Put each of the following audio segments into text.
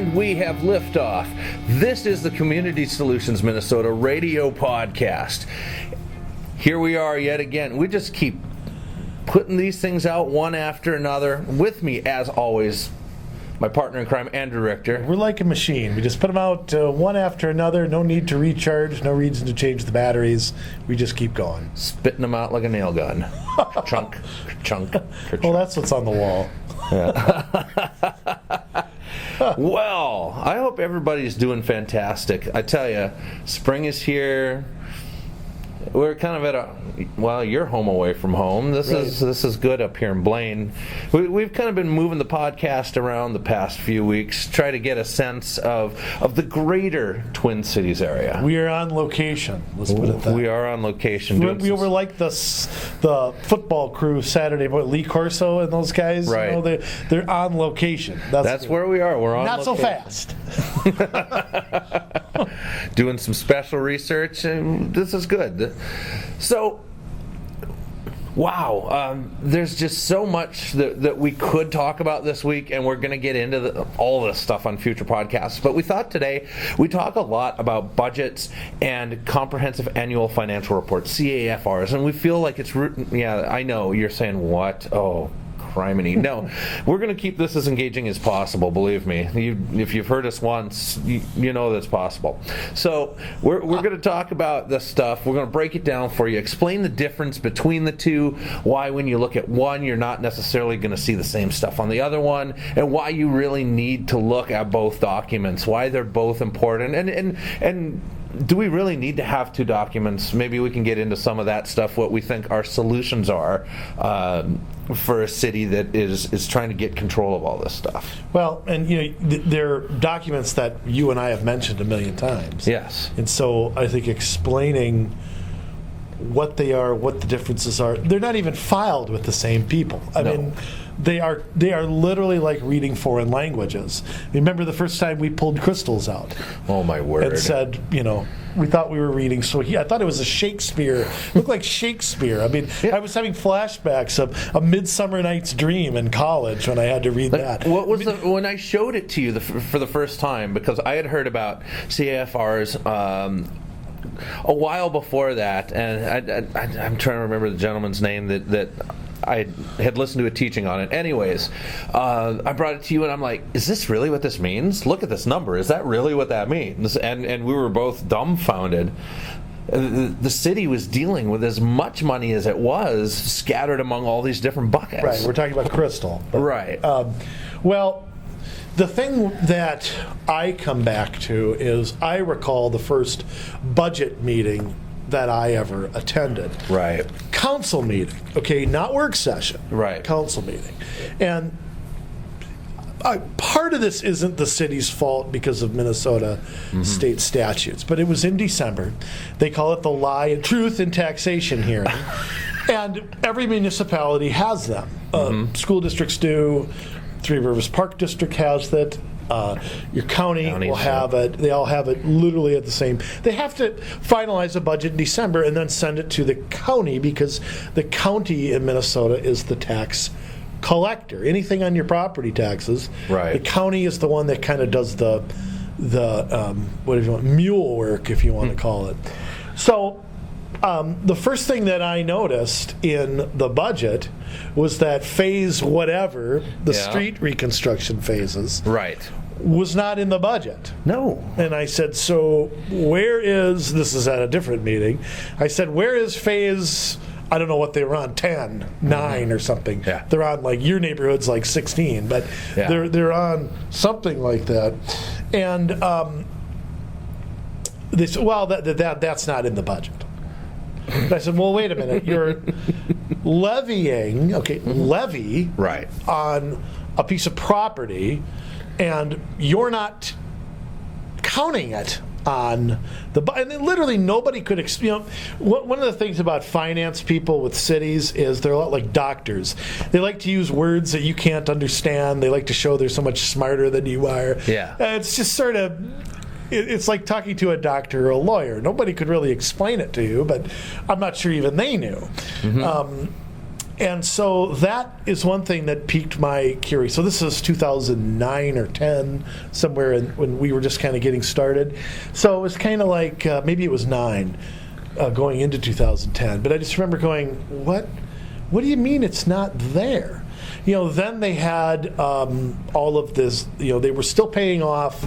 And we have liftoff. This is the Community Solutions Minnesota radio podcast. Here we are yet again. We just keep putting these things out one after another. With me, as always, my partner in crime, Andrew Richter. We're like a machine. We just put them out one after another. No need to recharge. No reason to change the batteries. We just keep going. Spitting them out like a nail gun. Chunk, chunk. Well, that's what's on the wall. Yeah. Well, I hope everybody's doing fantastic. I tell you, spring is here. We're kind of you're home away from home. This is good up here in Blaine. We've kind of been moving the podcast around the past few weeks, try to get a sense of the greater Twin Cities area. We are on location. Let's put it that. We are on location. We were like the football crew Saturday, Lee Corso and those guys. Right. You know, they're on location. That's where we are. We're on not location. So fast. Doing some special research, and this is good. So, wow, there's just so much that we could talk about this week, and we're going to get into all this stuff on future podcasts. But we thought today we talk a lot about budgets and comprehensive annual financial reports, CAFRs, and we feel like it's, I know, you're saying, what? Oh, criminy. No, we're going to keep this as engaging as possible, believe me. If you've heard us once, you know that's possible. So we're going to talk about this stuff. We're going to break it down for you, explain the difference between the two, why when you look at one, you're not necessarily going to see the same stuff on the other one, and why you really need to look at both documents, why they're both important, and do we really need to have two documents? Maybe we can get into some of that stuff, what we think our solutions are for a city that is trying to get control of all this stuff. Well, and they're documents that you and I have mentioned a million times. Yes. And so I think explaining what they are, what the differences are, they're not even filed with the same people. I mean, they are literally like reading foreign languages. Remember the first time we pulled crystals out? Oh my word! And said, we thought we were reading. So I thought it was a Shakespeare. It looked like Shakespeare. I mean, I was having flashbacks of A Midsummer Night's Dream in college when I had to read that. What was when I showed it to you for the first time, because I had heard about CAFRs. A while before that, and I'm trying to remember the gentleman's name that I had listened to a teaching on it. Anyways, I brought it to you, and I'm like, is this really what this means? Look at this number. Is that really what that means? And we were both dumbfounded. The city was dealing with as much money as it was scattered among all these different buckets. Right, we're talking about crystal. Right. The thing that I come back to is I recall the first budget meeting that I ever attended. Right. Council meeting, okay, not work session. Right. Council meeting. And part of this isn't the city's fault because of Minnesota state statutes, but it was in December. They call it the Lie and Truth in Taxation hearing. And every municipality has them. School districts do. Three Rivers Park District has that. Your county will have it. They all have it literally at the same. They have to finalize a budget in December and then send it to the county, because the county in Minnesota is the tax collector. Anything on your property taxes, right. The county is the one that kind of does the what if you want, mule work, if you want to call it. So the first thing that I noticed in the budget was that phase whatever, the street reconstruction phases, right, was not in the budget. No. And I said, so where is, this is at a different meeting, I said, where is phase, I don't know what they were on, 10, 9 or something. Yeah. They're on, like, your neighborhood's like 16, but they're on something like that. And they said, well, that's not in the budget. And I said, well, wait a minute. You're levying, levy right. on a piece of property, and you're not counting it on the, and then literally nobody could, one of the things about finance people with cities is they're a lot like doctors. They like to use words that you can't understand. They like to show they're so much smarter than you are. Yeah. It's just sort of, it's like talking to a doctor or a lawyer. Nobody could really explain it to you, but I'm not sure even they knew. And so that is one thing that piqued my curiosity. So this is 2009 or 10, somewhere when we were just kind of getting started. So it was kind of like, maybe it was 9 going into 2010. But I just remember going, what do you mean it's not there? Then they had all of this, they were still paying off,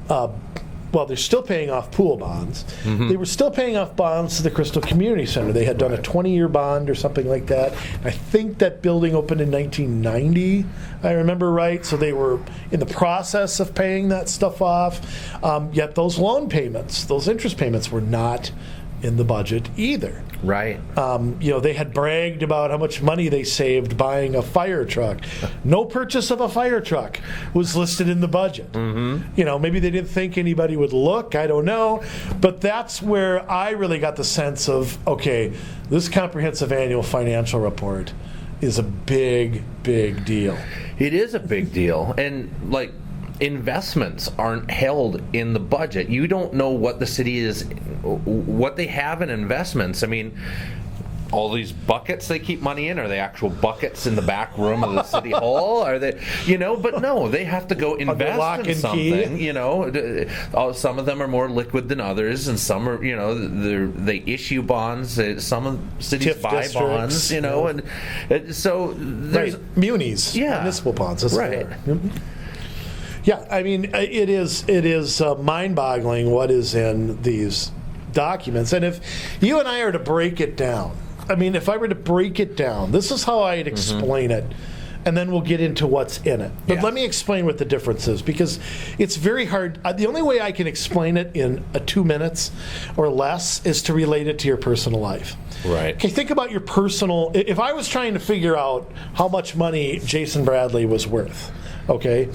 they're still paying off pool bonds. Mm-hmm. They were still paying off bonds to the Crystal Community Center. They had done a 20-year bond or something like that. I think that building opened in 1990, I remember right. So they were in the process of paying that stuff off. Yet those loan payments, those interest payments were not in the budget either. Right. They had bragged about how much money they saved buying a fire truck. No purchase of a fire truck was listed in the budget. Mm-hmm. Maybe they didn't think anybody would look. I don't know. But that's where I really got the sense of, okay, this comprehensive annual financial report is a big, big deal. It is a big deal. And investments aren't held in the budget. You don't know what the city is, what they have in investments. I mean, all these buckets they keep money in, are they actual buckets in the back room of the city hall? Are they, but no, they have to go invest in something. Some of them are more liquid than others, and some are, they issue bonds. Some cities TIF buy districts, bonds, and so there's munis, municipal bonds. That's right. Yeah, I mean, it is mind-boggling what is in these documents. And if you and I are to break it down, if I were to break it down, this is how I'd explain it, and then we'll get into what's in it. But let me explain what the difference is, because it's very hard. The only way I can explain it in 2 minutes or less is to relate it to your personal life. Right. Okay, think about your personal. If I was trying to figure out how much money Jason Bradley was worth, okay,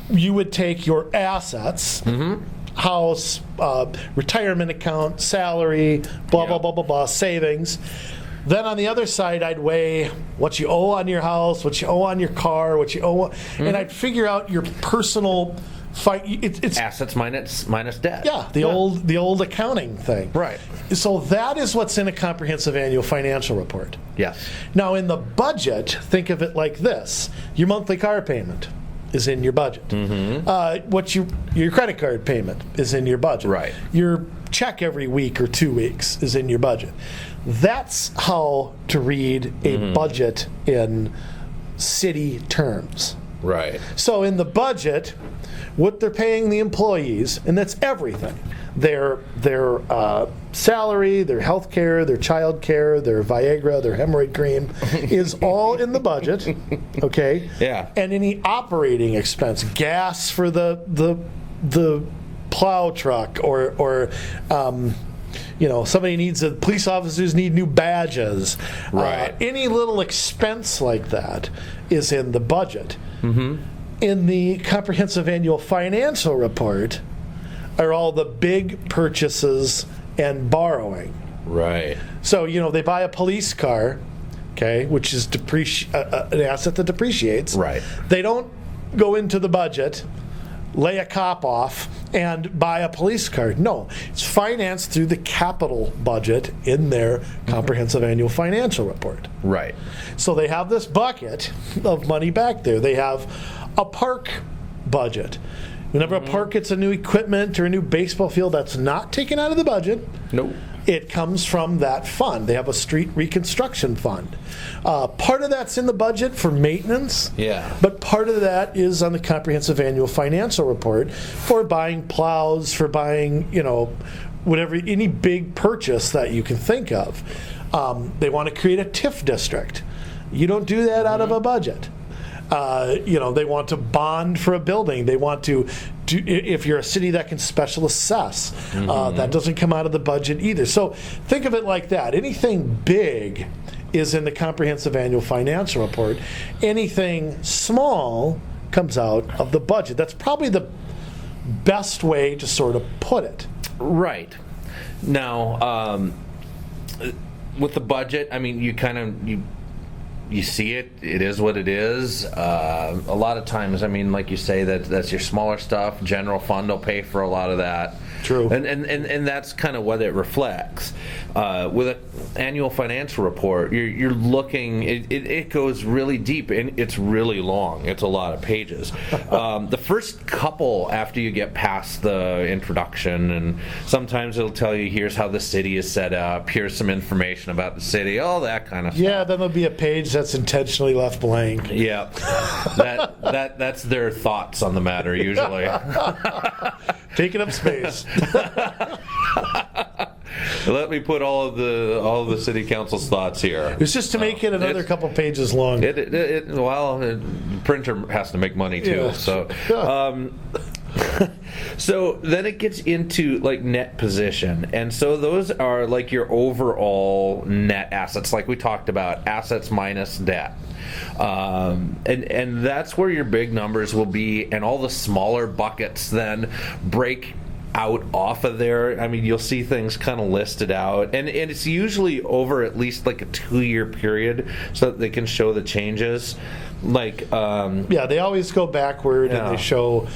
you would take your assets, house, retirement account, salary, blah, blah, blah, blah, blah, savings. Then on the other side, I'd weigh what you owe on your house, what you owe on your car, what you owe, and I'd figure out your personal it's assets minus debt. Yeah, the old accounting thing. Right. So that is what's in a comprehensive annual financial report. Yes. Now in the budget, think of it like this: your monthly car payment is in your budget. Mm-hmm. Your credit card payment is in your budget. Right. Your check every week or 2 weeks is in your budget. That's how to read a budget in city terms. Right. So in the budget, what they're paying the employees, and that's everything. Their salary, their health care, their child care, their Viagra, their hemorrhoid cream is all in the budget, okay? Yeah. And any operating expense, gas for the plow truck, or somebody needs police officers need new badges. Right. Any little expense like that is in the budget. Mm-hmm. In the comprehensive annual financial report are all the big purchases and borrowing. Right. So, they buy a police car, okay, which is an asset that depreciates. Right. They don't go into the budget, lay a cop off, and buy a police car. No, it's financed through the capital budget in their comprehensive annual financial report. Right. So they have this bucket of money back there. They have a park budget. Whenever a park gets a new equipment or a new baseball field, that's not taken out of the budget. Nope. It comes from that fund. They have a street reconstruction fund. Part of that's in the budget for maintenance. Yeah. But part of that is on the comprehensive annual financial report for buying plows, for buying, whatever, any big purchase that you can think of. They want to create a TIF district. You don't do that out of a budget. They want to bond for a building. They want to do, if you're a city that can special assess, that doesn't come out of the budget either. So think of it like that. Anything big is in the comprehensive annual financial report. Anything small comes out of the budget. That's probably the best way to sort of put it. Right. Now, with the budget, I mean, you see it. It is what it is. A lot of times, I mean, like you say, that's your smaller stuff. General fund will pay for a lot of that. True. And that's kind of what it reflects. With an annual financial report, you're looking, it goes really deep, and it's really long. It's a lot of pages. The first couple, after you get past the introduction, and sometimes it'll tell you, here's how the city is set up, here's some information about the city, all that kind of stuff. Yeah, then there'll be a page that's intentionally left blank. Yeah, that's their thoughts on the matter usually. Taking up space. Let me put all of the city council's thoughts here. It's just to make it another couple pages long. The printer has to make money too. Yeah. So then it gets into like net position, and so those are like your overall net assets, like we talked about, assets minus debt, and that's where your big numbers will be, and all the smaller buckets then break out off of there. I mean, you'll see things kind of listed out, and it's usually over at least like a 2-year period, so that they can show the changes. Like they always go backward, and they show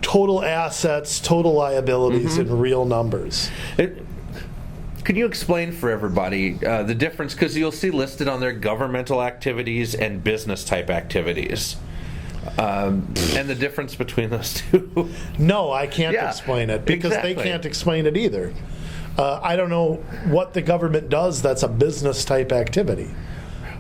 total assets, total liabilities in real numbers. Can you explain for everybody the difference? Because you'll see listed on there governmental activities and business type activities. And the difference between those two. No, I can't explain it, because they can't explain it either. I don't know what the government does that's a business type activity.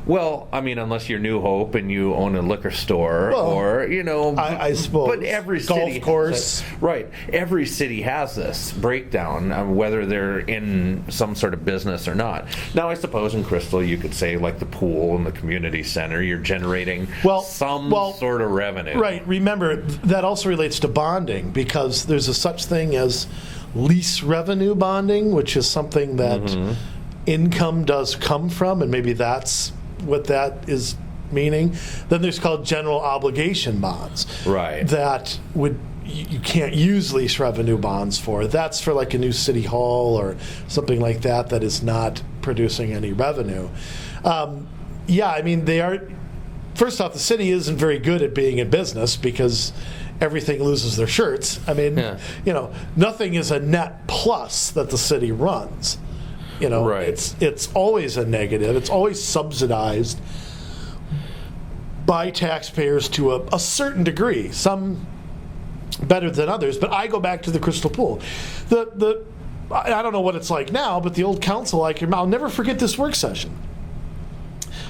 Well, I mean, unless you're New Hope and you own a liquor store, or I suppose. But every city, golf course, right? Every city has this breakdown of whether they're in some sort of business or not. Now, I suppose in Crystal, you could say like the pool and the community center, you're generating some sort of revenue, right? Remember, that also relates to bonding, because there's a such thing as lease revenue bonding, which is something that income does come from, and maybe that's what that is meaning. Then there's called general obligation bonds, right? That you can't use lease revenue bonds for. That's for like a new city hall or something like that is not producing any revenue. I mean, they are. First off, the city isn't very good at being in business, because everything loses their shirts. I mean, nothing is a net plus that the city runs. Right. It's always a negative. It's always subsidized by taxpayers to a certain degree. Some better than others. But I go back to the Crystal Pool. I don't know what it's like now, but the old council, I'll never forget this work session.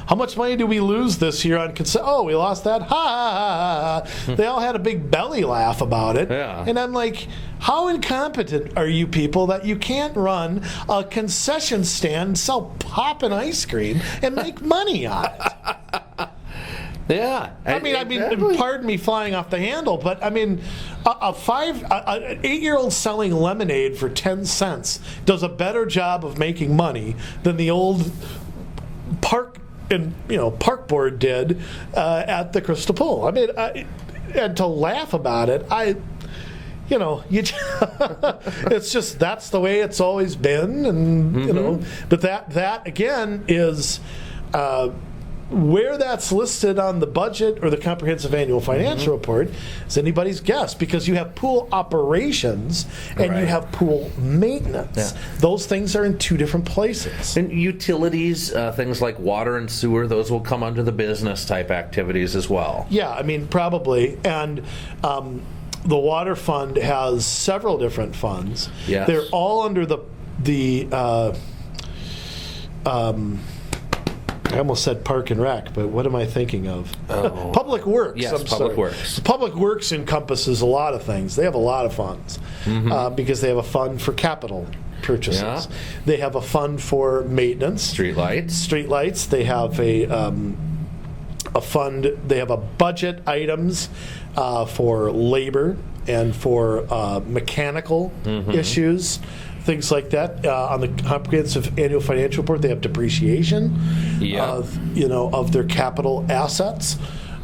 How much money do we lose this year on consent? Oh, we lost that. Ha, ha, ha, ha. They all had a big belly laugh about it. Yeah. And I'm like, how incompetent are you people that you can't run a concession stand, sell pop and ice cream, and make money on it? Yeah. I mean, pardon me flying off the handle, but I mean, an 8-year-old selling lemonade for 10 cents does a better job of making money than the old park board did at the Crystal Pool. I mean, and to laugh about it, it's just, that's the way it's always been, and but that again is where that's listed on the budget or the comprehensive annual financial report is anybody's guess, because you have pool operations and you have pool maintenance. Yeah. Those things are in two different places. And utilities, things like water and sewer, those will come under the business type activities as well. Yeah, I mean, probably. And the water fund has several different funds. Yes. They're all under I almost said Park and Rec, but what am I thinking of? Oh. Public Works. Yes, Public Works. Public Works encompasses a lot of things. They have a lot of funds because they have a fund for capital purchases. Yeah. They have a fund for maintenance. Streetlights. They have a fund. They have a budget items for labor and for mechanical issues. Things like that. On the comprehensive annual financial report, they have depreciation of their capital assets.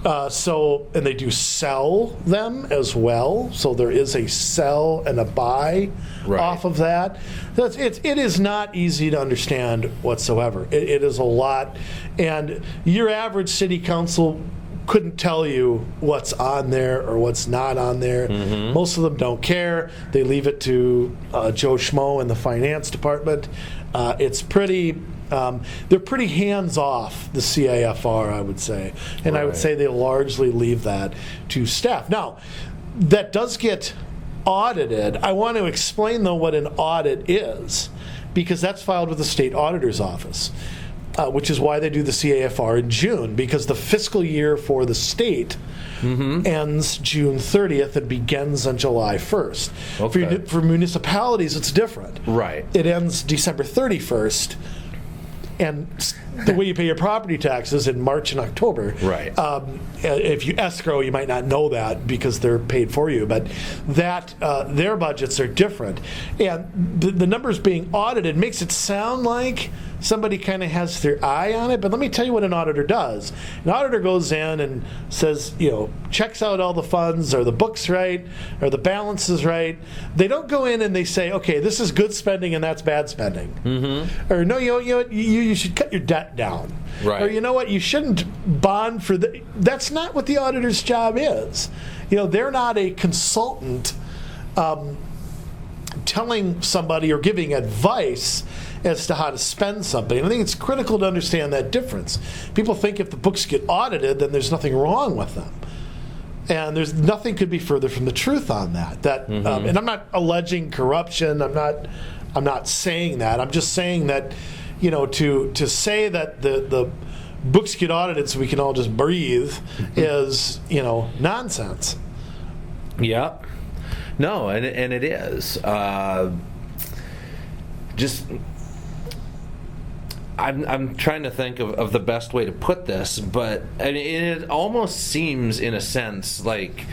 And they do sell them as well. So there is a sell and a buy off of that. So it is not easy to understand whatsoever. It is a lot. And your average city council couldn't tell you what's on there or what's not on there. Most of them don't care. They leave it to Joe Schmo in the finance department. It's pretty. They're pretty hands-off, the CAFR, I would say. And I would say they largely leave that to staff. Now, that does get audited. I want to explain, though, what an audit is, because that's filed with the state auditor's office, which is why they do the CAFR in June, because the fiscal year for the state ends June 30th and begins on July 1st. Okay. For municipalities, it's different. Right. It ends December 31st. And the way you pay your property taxes in March and October. Right. If you escrow, you might not know that because they're paid for you, but that their budgets are different. And the numbers being audited makes it sound like somebody kind of has their eye on it, but let me tell you what an auditor does. An auditor goes in and says, checks out all the funds, are the books right, are the balances right. They don't go in and they say, okay, this is good spending and that's bad spending. Or no, you should cut your debt down. Right. Or you know what, you shouldn't bond for that's not what the auditor's job is. They're not a consultant telling somebody or giving advice as to how to spend something. And I think it's critical to understand that difference. People think if the books get audited, then there's nothing wrong with them. And there's nothing could be further from the truth on that. And I'm not alleging corruption. I'm not saying that. I'm just saying that, to say that the books get audited so we can all just breathe is, nonsense. Yeah. No, and it is. I'm trying to think of the best way to put this, but it almost seems, in a sense, like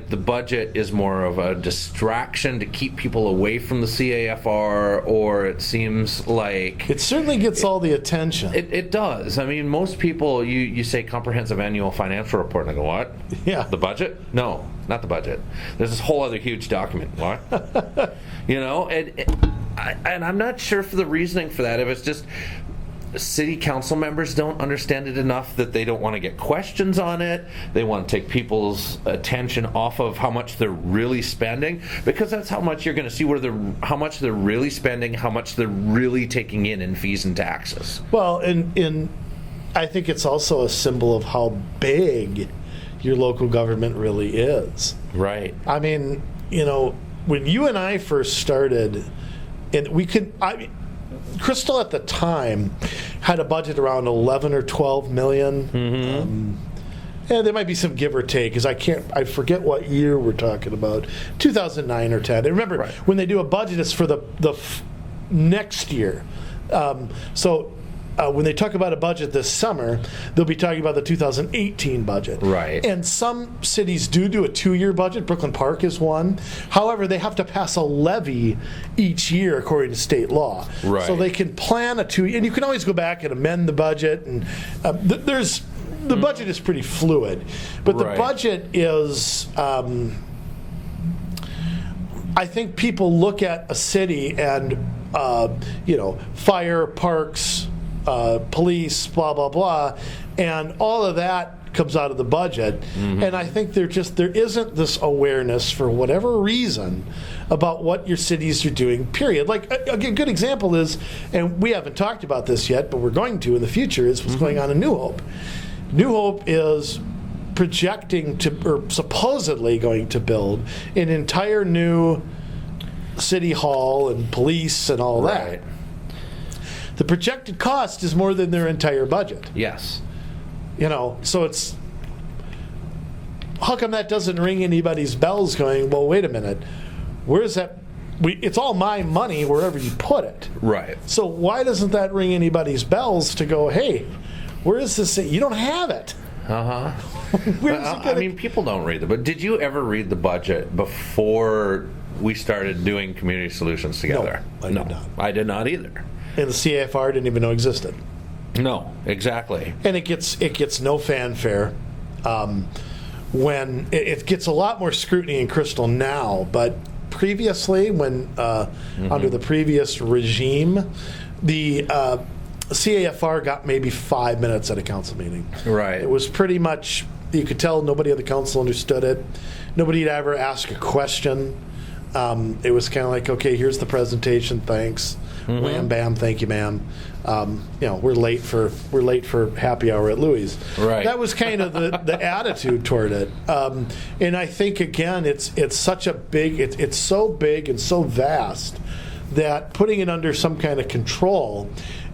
the budget is more of a distraction to keep people away from the CAFR, or it seems like it certainly gets all the attention. It does. I mean, most people, you say comprehensive annual financial report, and I go, what? Yeah. The budget? No, not the budget. There's this whole other huge document. What? And I'm not sure for the reasoning for that. If it's just city council members don't understand it enough that they don't want to get questions on it. They want to take people's attention off of how much they're really spending, because that's how much you're going to see how much they're really spending, how much they're really taking in fees and taxes. Well, and I think it's also a symbol of how big your local government really is. Right. I mean, when you and I first started, and Crystal at the time had a budget around 11 or 12 million. Yeah, there might be some give or take, because I forget what year we're talking about, 2009 or 10. And remember, when they do a budget, it's for the next year. When they talk about a budget this summer, they'll be talking about the 2018 budget. Right. And some cities do a 2-year budget. Brooklyn Park is one. However, they have to pass a levy each year according to state law. Right. So they can plan a 2-year, and you can always go back and amend the budget. And the budget is pretty fluid, but the budget is. I think people look at a city and fire, parks, police, blah blah blah, and all of that comes out of the budget. And I think there isn't this awareness, for whatever reason, about what your cities are doing, period. Like a good example is, and we haven't talked about this yet, but we're going to in the future, is what's going on in New Hope. New Hope is projecting or supposedly going to build an entire new city hall and police and all that. The projected cost is more than their entire budget. Yes. So it's, how come that doesn't ring anybody's bells going, well, wait a minute, where's that? It's all my money wherever you put it. Right. So why doesn't that ring anybody's bells to go, hey, where is this? You don't have it. I mean, people don't read it, but did you ever read the budget before we started doing community solutions together? No, I did not. I did not either. And the CAFR didn't even know existed. No, exactly. And it gets no fanfare. When it gets a lot more scrutiny in Crystal now, but previously, when under the previous regime, the CAFR got maybe 5 minutes at a council meeting. Right. It was pretty much, you could tell nobody on the council understood it. Nobody had ever asked a question. It was kind of like, okay, here's the presentation, thanks. Wham bam, thank you, ma'am. We're late for happy hour at Louis. Right. That was kind of the attitude toward it. And I think again, it's such a big, it's so big and so vast that putting it under some kind of control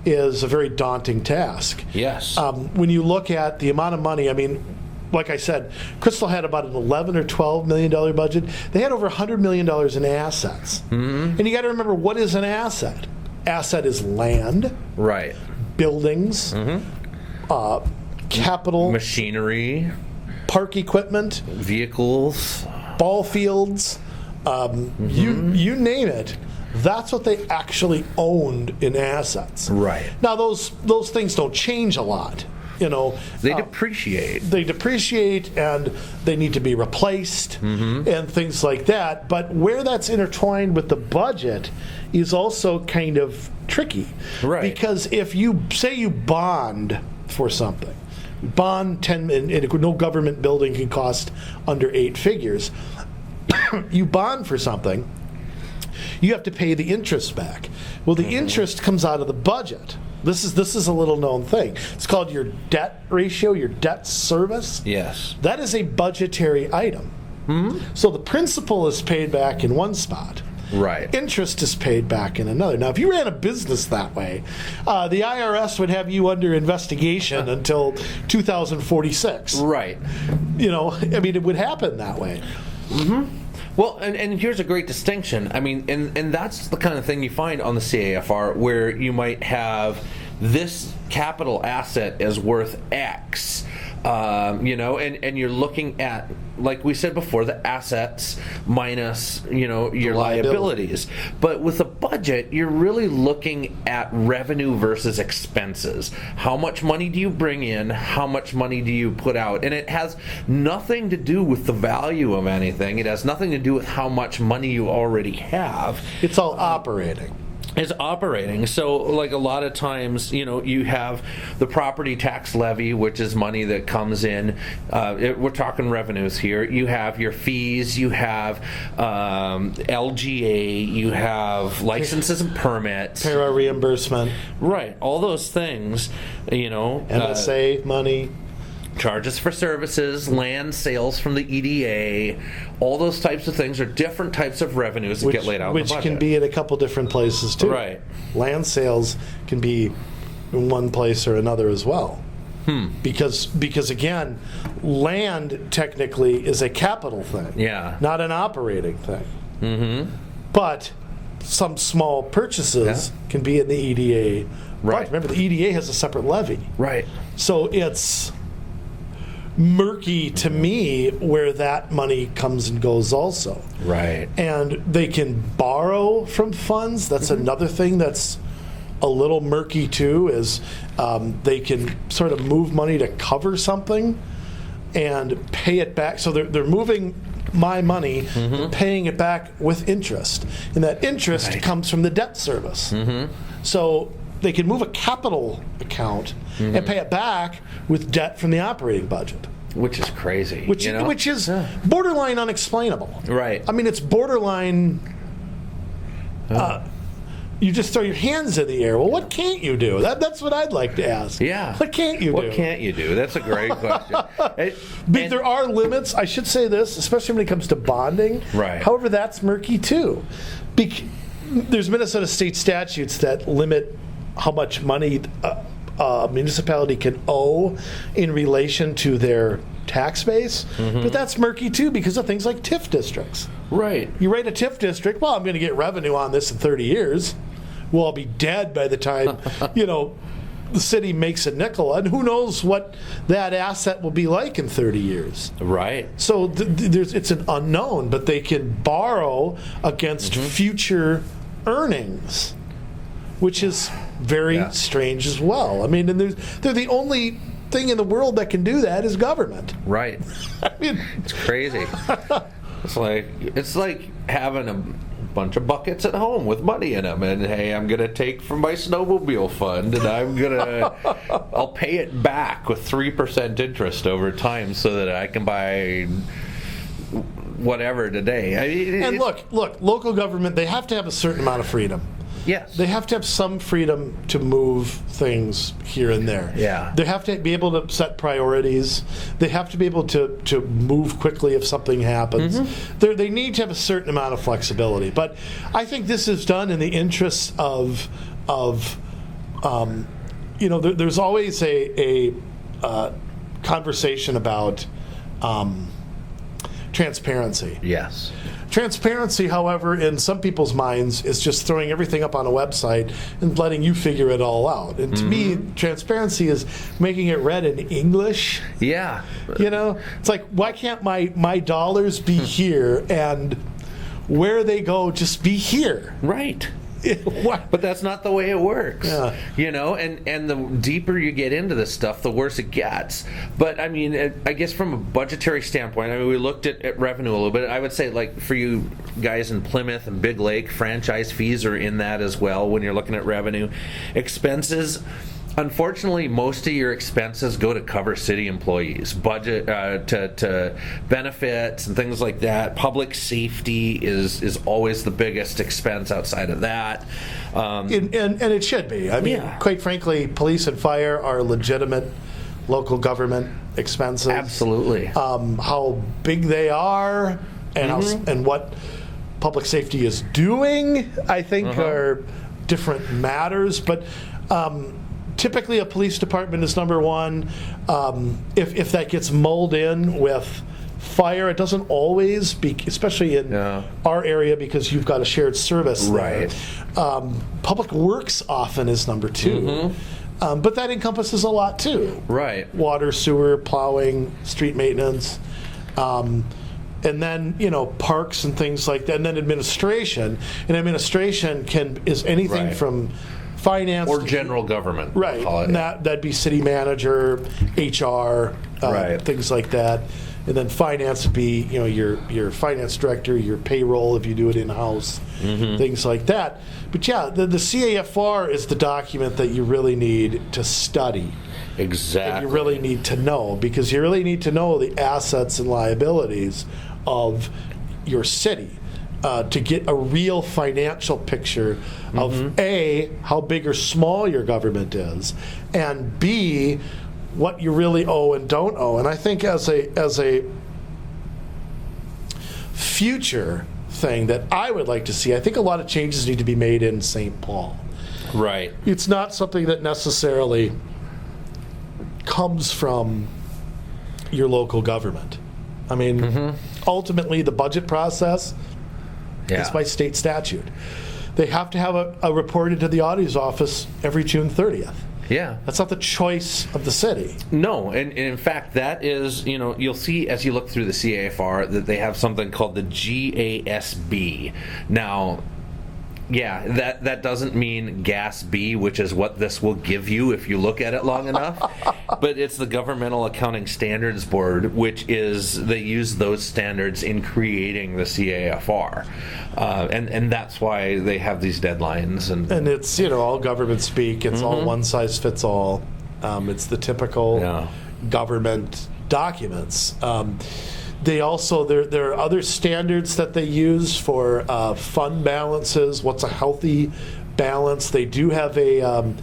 is a very daunting task. Yes. When you look at the amount of money, I mean, like I said, Crystal had about an $11 or $12 million budget. They had over $100 million in assets. And you got to remember, what is an asset? Asset is land, right? Buildings, capital, machinery, park equipment, vehicles, ball fields, you name it. That's what they actually owned in assets. Right. Now those things don't change a lot. They depreciate. They depreciate, and they need to be replaced, and things like that. But where that's intertwined with the budget is also kind of tricky. Right. Because if you say you bond for something, and no government building can cost under 8 figures. You bond for something, you have to pay the interest back. Well, the interest comes out of the budget. This is a little known thing. It's called your debt ratio, your debt service. Yes. That is a budgetary item. So the principal is paid back in one spot. Right. Interest is paid back in another. Now, if you ran a business that way, the IRS would have you under investigation until 2046. Right. It would happen that way. Well, and here's a great distinction. I mean, and that's the kind of thing you find on the CAFR, where you might have this capital asset is worth X, and you're looking at, like we said before, the assets minus, your liabilities. But with a budget, you're really looking at revenue versus expenses. How much money do you bring in? How much money do you put out? And it has nothing to do with the value of anything. It has nothing to do with how much money you already have. It's all operating. Is operating. So like a lot of times, you have the property tax levy, which is money that comes in. We're talking revenues here. You have your fees, you have LGA, you have licenses and permits. Payroll reimbursement. Right. All those things, MSA money. Charges for services, land sales from the EDA, all those types of things are different types of revenues that get laid out in the budget. Which can be at a couple different places too. Right. Land sales can be in one place or another as well. Because again, land technically is a capital thing. Yeah. Not an operating thing. But some small purchases can be in the EDA. Right. But remember, the EDA has a separate levy. Right. So it's murky to me where that money comes and goes also. Right. And they can borrow from funds. That's another thing that's a little murky too, is they can sort of move money to cover something and pay it back. So they're moving my money and paying it back with interest. And that interest comes from the debt service. So they can move a capital account and pay it back with debt from the operating budget. Which is crazy. Which is borderline unexplainable. Right. I mean, it's borderline. You just throw your hands in the air. Well, what can't you do? That's what I'd like to ask. Yeah. What can't you do? What can't you do? That's a great question. But there are limits. I should say this, especially when it comes to bonding. Right. However, that's murky too. There's Minnesota state statutes that limit how much money a municipality can owe in relation to their tax base, but that's murky too because of things like TIF districts. Right. You write a TIF district, well, I'm going to get revenue on this in 30 years. Well, I'll be dead by the time, the city makes a nickel, and who knows what that asset will be like in 30 years. Right. So it's an unknown, but they can borrow against future earnings, which is very strange as well. I mean, and they're the only thing in the world that can do that is government. Right. I mean, it's crazy. It's like having a bunch of buckets at home with money in them, and hey, I'm gonna take from my snowmobile fund, and I'll pay it back with 3% interest over time, so that I can buy whatever today. And look, local government, they have to have a certain amount of freedom. Yes. They have to have some freedom to move things here and there. Yeah. They have to be able to set priorities. They have to be able to move quickly if something happens. They need to have a certain amount of flexibility. But I think this is done in the interests of there's always a conversation about transparency. Yes. Transparency, however, in some people's minds, is just throwing everything up on a website and letting you figure it all out. And to me, transparency is making it read in English. Yeah. It's like, why can't my dollars be here and where they go just be here? Right. But that's not the way it works. Yeah. And the deeper you get into this stuff, the worse it gets. But I mean, I guess from a budgetary standpoint, we looked at revenue a little bit. I would say, like, for you guys in Plymouth and Big Lake, franchise fees are in that as well when you're looking at revenue. Expenses, unfortunately, most of your expenses go to cover city employees, budget to benefits and things like that. Public safety is always the biggest expense outside of that. And it should be. I mean, quite frankly, police and fire are legitimate local government expenses. Absolutely. How big they are and and what public safety is doing, I think, are different matters. But typically, a police department is number one. If that gets mulled in with fire, it doesn't always be, especially in our area, because you've got a shared service there. Right. Public works often is number two. But that encompasses a lot too. Right. Water, sewer, plowing, street maintenance. And then, parks and things like that. And then administration. And administration is anything from finance or general government, right? And that'd be city manager, HR, things like that. And then finance would be, your finance director, your payroll if you do it in house, things like that. But yeah, the CAFR is the document that you really need to study. Exactly. That you really need to know, because you really need to know the assets and liabilities of your city. To get a real financial picture of A, how big or small your government is, and B, what you really owe and don't owe. And I think as a future thing that I would like to see, I think a lot of changes need to be made in St. Paul. Right. It's not something that necessarily comes from your local government. I mean, ultimately, the budget process is by state statute. They have to have a reported to the auditor's office every June 30th. Yeah. That's not the choice of the city. No, and in fact, that is, you'll see as you look through the CAFR that they have something called the GASB. Now, that doesn't mean Gas B, which is what this will give you if you look at it long enough. But it's the Governmental Accounting Standards Board, they use those standards in creating the CAFR. And that's why they have these deadlines. And it's, all government speak. It's all one size fits all. It's the typical government documents. They also, there are other standards that they use for fund balances. What's a healthy balance? They do have a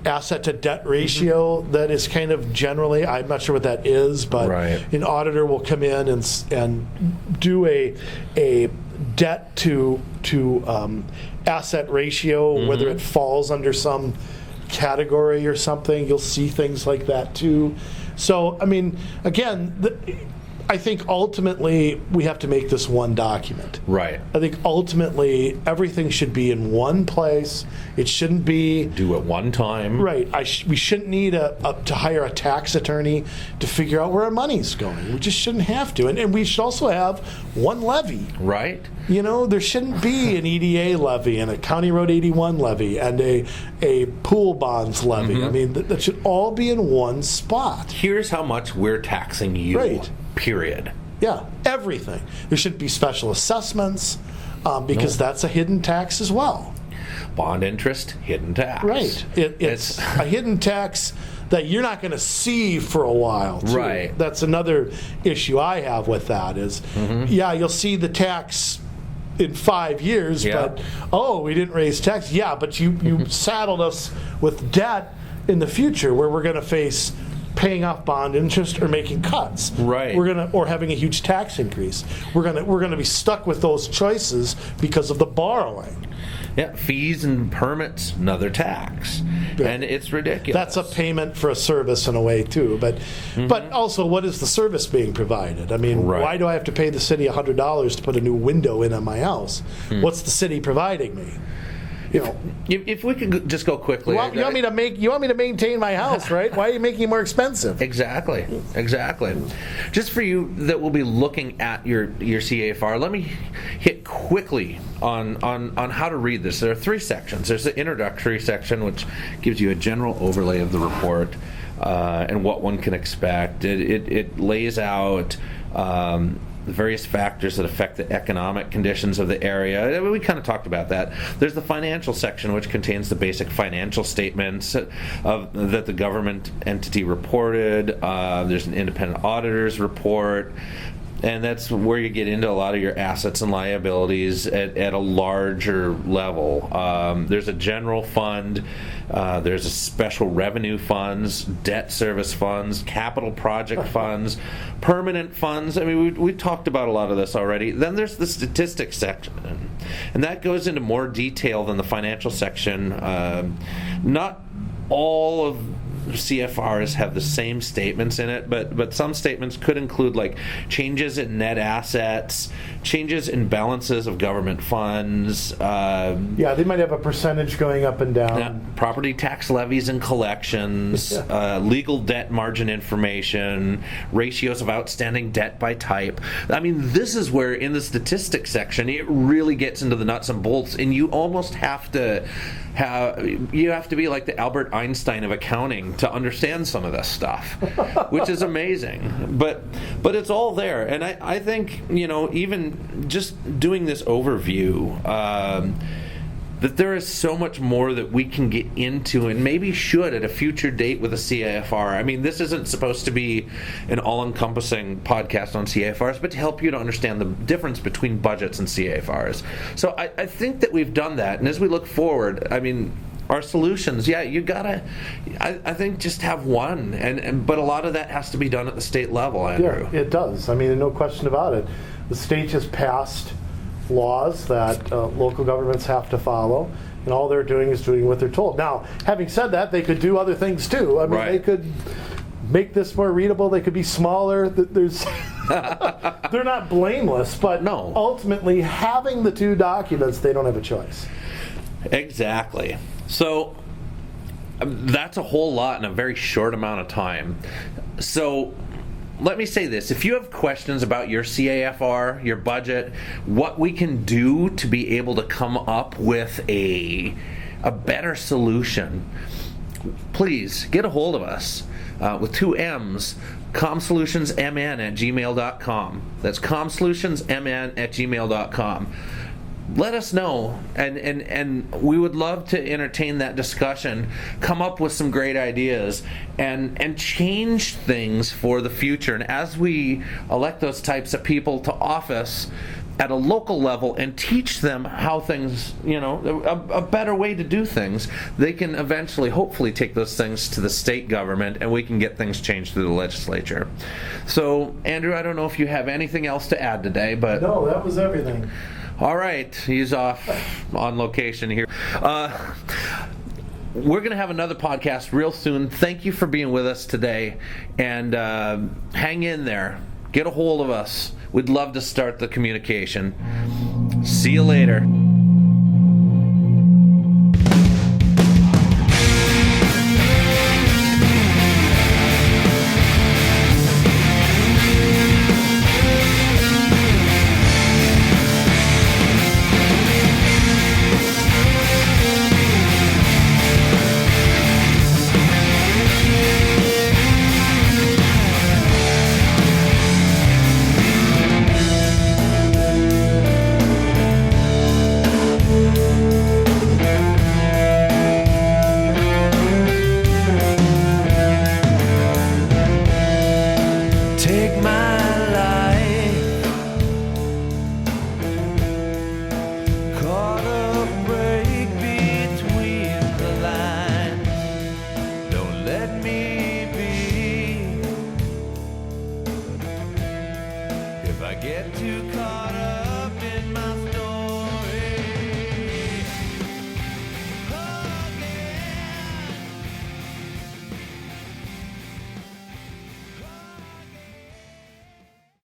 asset to debt ratio that is kind of generally, I'm not sure what that is, but an auditor will come in and do a debt to asset ratio, whether it falls under some category or something. You'll see things like that too. So, I mean, again, I think ultimately we have to make this one document. Right. I think ultimately everything should be in one place. It shouldn't be... Do it one time. Right. We shouldn't need to hire a tax attorney to figure out where our money's going. We just shouldn't have to. And we should also have one levy. Right. There shouldn't be an EDA levy and a County Road 81 levy and a pool bonds levy. I mean, that should all be in one spot. Here's how much we're taxing you. Right. Period. Yeah, everything. There shouldn't be special assessments because that's a hidden tax as well. Bond interest, hidden tax. Right. It's a hidden tax that you're not going to see for a while, too. Right. That's another issue I have with that is, yeah, you'll see the tax in 5 years, but, we didn't raise tax. Yeah, but you saddled us with debt in the future where we're going to face paying off bond interest or making cuts. Right. Or having a huge tax increase. We're gonna be stuck with those choices because of the borrowing. Yeah, fees and permits, another tax. Yeah. And it's ridiculous. That's a payment for a service in a way too. But also, what is the service being provided? I mean, why do I have to pay the city $100 to put a new window in on my house? What's the city providing me? If we could just go quickly. You want me to maintain my house, right? Why are you making it more expensive? Exactly. Just for you that will be looking at your CAFR, let me hit quickly on how to read this. There are 3 sections. There's the introductory section, which gives you a general overlay of the report and what one can expect. It lays out the various factors that affect the economic conditions of the area. We kind of talked about that. There's the financial section, which contains the basic financial statements that the government entity reported. There's an independent auditor's report. And that's where you get into a lot of your assets and liabilities at a larger level. There's a general fund, there's a special revenue funds, debt service funds, capital project funds, permanent funds. I mean, we talked about a lot of this already. Then there's the statistics section, and that goes into more detail than the financial section. Not all of CFRs have the same statements in it, but some statements could include like changes in net assets, changes in balances of government funds. They might have a percentage going up and down. Property tax levies and collections, legal debt margin information, ratios of outstanding debt by type. I mean, this is where in the statistics section it really gets into the nuts and bolts, and you almost have to be like the Albert Einstein of accounting to understand some of this stuff, which is amazing. But it's all there, and I think even just doing this overview, that there is so much more that we can get into and maybe should at a future date with a CAFR. I mean, this isn't supposed to be an all-encompassing podcast on CAFRs, but to help you to understand the difference between budgets and CAFRs. So I think that we've done that, and as we look forward, I mean, our solutions, you gotta, I think, just have one, but a lot of that has to be done at the state level, Andrew. Yeah, it does. I mean, no question about it. The state has passed laws that local governments have to follow, and all they're doing is doing what they're told. Now, having said that, they could do other things too. I mean, they could make this more readable. They could be smaller. There's they're not blameless, but ultimately, having the 2 documents, they don't have a choice. Exactly. So that's a whole lot in a very short amount of time. So let me say this. If you have questions about your CAFR, your budget, what we can do to be able to come up with a better solution, please get a hold of us with 2 M's, comsolutionsmn@gmail.com. That's comsolutionsmn@gmail.com. Let us know, and we would love to entertain that discussion, come up with some great ideas, and change things for the future. And as we elect those types of people to office at a local level and teach them how things, a better way to do things, they can eventually, hopefully, take those things to the state government, and we can get things changed through the legislature. So, Andrew, I don't know if you have anything else to add today, but... No, that was everything. All right, he's off on location here. We're going to have another podcast real soon. Thank you for being with us today, and hang in there. Get a hold of us. We'd love to start the communication. See you later.